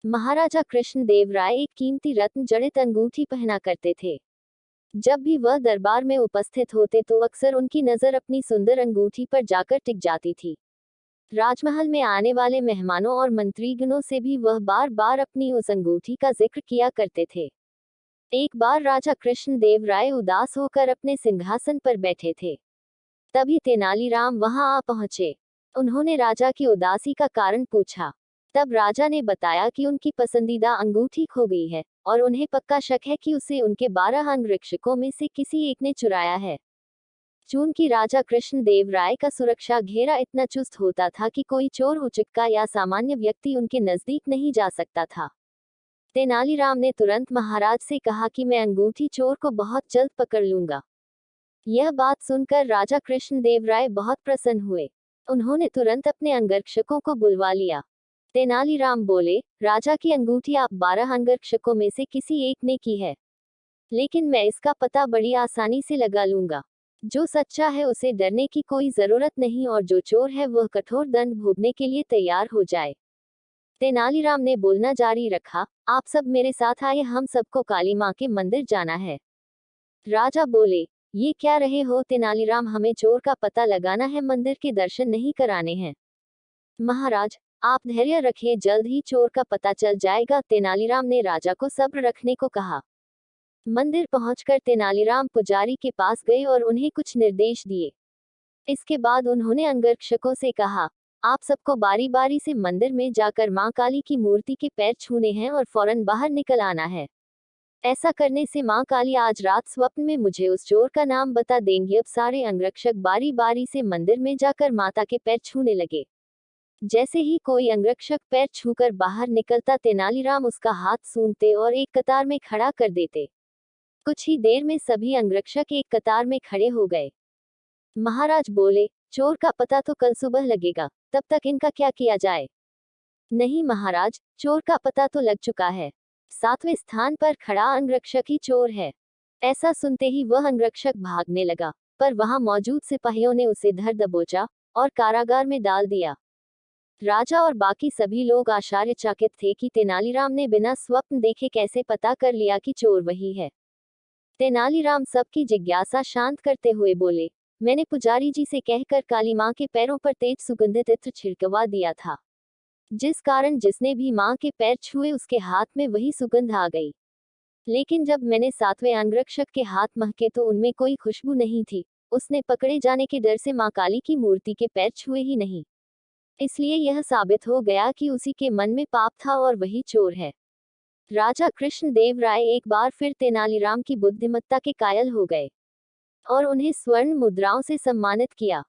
महाराजा कृष्णदेव राय एक कीमती रत्न जड़ित अंगूठी पहना करते थे। जब भी वह दरबार में उपस्थित होते तो अक्सर उनकी नजर अपनी सुंदर अंगूठी पर जाकर टिक जाती थी। राजमहल में आने वाले मेहमानों और मंत्रीगणों से भी वह बार बार अपनी उस अंगूठी का जिक्र किया करते थे। एक बार राजा कृष्णदेव राय उदास होकर अपने सिंहासन पर बैठे थे। तभी तेनालीराम वहां आ पहुंचे। उन्होंने राजा की उदासी का कारण पूछा। तब राजा ने बताया कि उनकी पसंदीदा अंगूठी खो गई है और उन्हें पक्का शक है कि उसे उनके 12 अंगरक्षकों में से किसी एक ने चुराया है। चूंकि राजा कृष्णदेव राय का सुरक्षा घेरा इतना चुस्त होता था कि कोई चोर उचक्का या सामान्य व्यक्ति उनके नजदीक नहीं जा सकता था। तेनालीराम ने तुरंत महाराज से कहा कि मैं अंगूठी चोर को बहुत जल्द पकड़ लूंगा। यह बात सुनकर राजा कृष्णदेव राय बहुत प्रसन्न हुए। उन्होंने तुरंत अपने अंगरक्षकों को बुलवा लिया। तेनालीराम बोले, राजा की अंगूठी आप 12 अंगरक्षकों में से किसी एक ने की है, लेकिन मैं इसका पता बड़ी आसानी से लगा लूंगा। जो सच्चा है उसे डरने की कोई जरूरत नहीं और जो चोर है वह कठोर दंड भोगने के लिए तैयार हो जाए। तेनालीराम ने बोलना जारी रखा, आप सब मेरे साथ आए, हम सबको काली माँ के मंदिर जाना है। राजा बोले, ये क्या रहे हो तेनालीराम, हमें चोर का पता लगाना है, मंदिर के दर्शन नहीं कराने हैं। महाराज, आप धैर्य रखिए, जल्द ही चोर का पता चल जाएगा। तेनालीराम ने राजा को सब्र रखने को कहा। मंदिर पहुंचकर तेनालीराम पुजारी के पास गए और उन्हें कुछ निर्देश दिए। इसके बाद उन्होंने अंगरक्षकों से कहा, आप सबको बारी बारी से मंदिर में जाकर मां काली की मूर्ति के पैर छूने हैं और फौरन बाहर निकल आना है। ऐसा करने से मां काली आज रात स्वप्न में मुझे उस चोर का नाम बता देंगी। अब सारे अंगरक्षक बारी बारी से मंदिर में जाकर माता के पैर छूने लगे। जैसे ही कोई अंगरक्षक पैर छूकर बाहर निकलता, तेनालीराम उसका हाथ सूंघते और एक कतार में खड़ा कर देते। कुछ ही देर में सभी अंगरक्षक एक कतार में खड़े हो गए। महाराज बोले, चोर का पता तो कल सुबह लगेगा, तब तक इनका क्या किया जाए? नहीं महाराज, चोर का पता तो लग चुका है। 7वें स्थान पर खड़ा अंगरक्षक ही चोर है। ऐसा सुनते ही वह अंगरक्षक भागने लगा, पर वहां मौजूद सिपाहियों ने उसे धर दबोचा और कारागार में डाल दिया। राजा और बाकी सभी लोग आश्चर्यचकित थे कि तेनालीराम ने बिना स्वप्न देखे कैसे पता कर लिया कि चोर वही है। तेनालीराम सबकी जिज्ञासा शांत करते हुए बोले, मैंने पुजारी जी से कहकर काली मां के पैरों पर तेज सुगंधित इत्र छिड़कवा दिया था, जिस कारण जिसने भी मां के पैर छुए उसके हाथ में वही सुगंध आ गई। लेकिन जब मैंने 7वें अंगरक्षक के हाथ महके तो उनमें कोई खुशबू नहीं थी। उसने पकड़े जाने के डर से मां काली की मूर्ति के पैर छुए ही नहीं। इसलिए यह साबित हो गया कि उसी के मन में पाप था और वही चोर है। राजा कृष्णदेव राय एक बार फिर तेनालीराम की बुद्धिमत्ता के कायल हो गए और उन्हें स्वर्ण मुद्राओं से सम्मानित किया।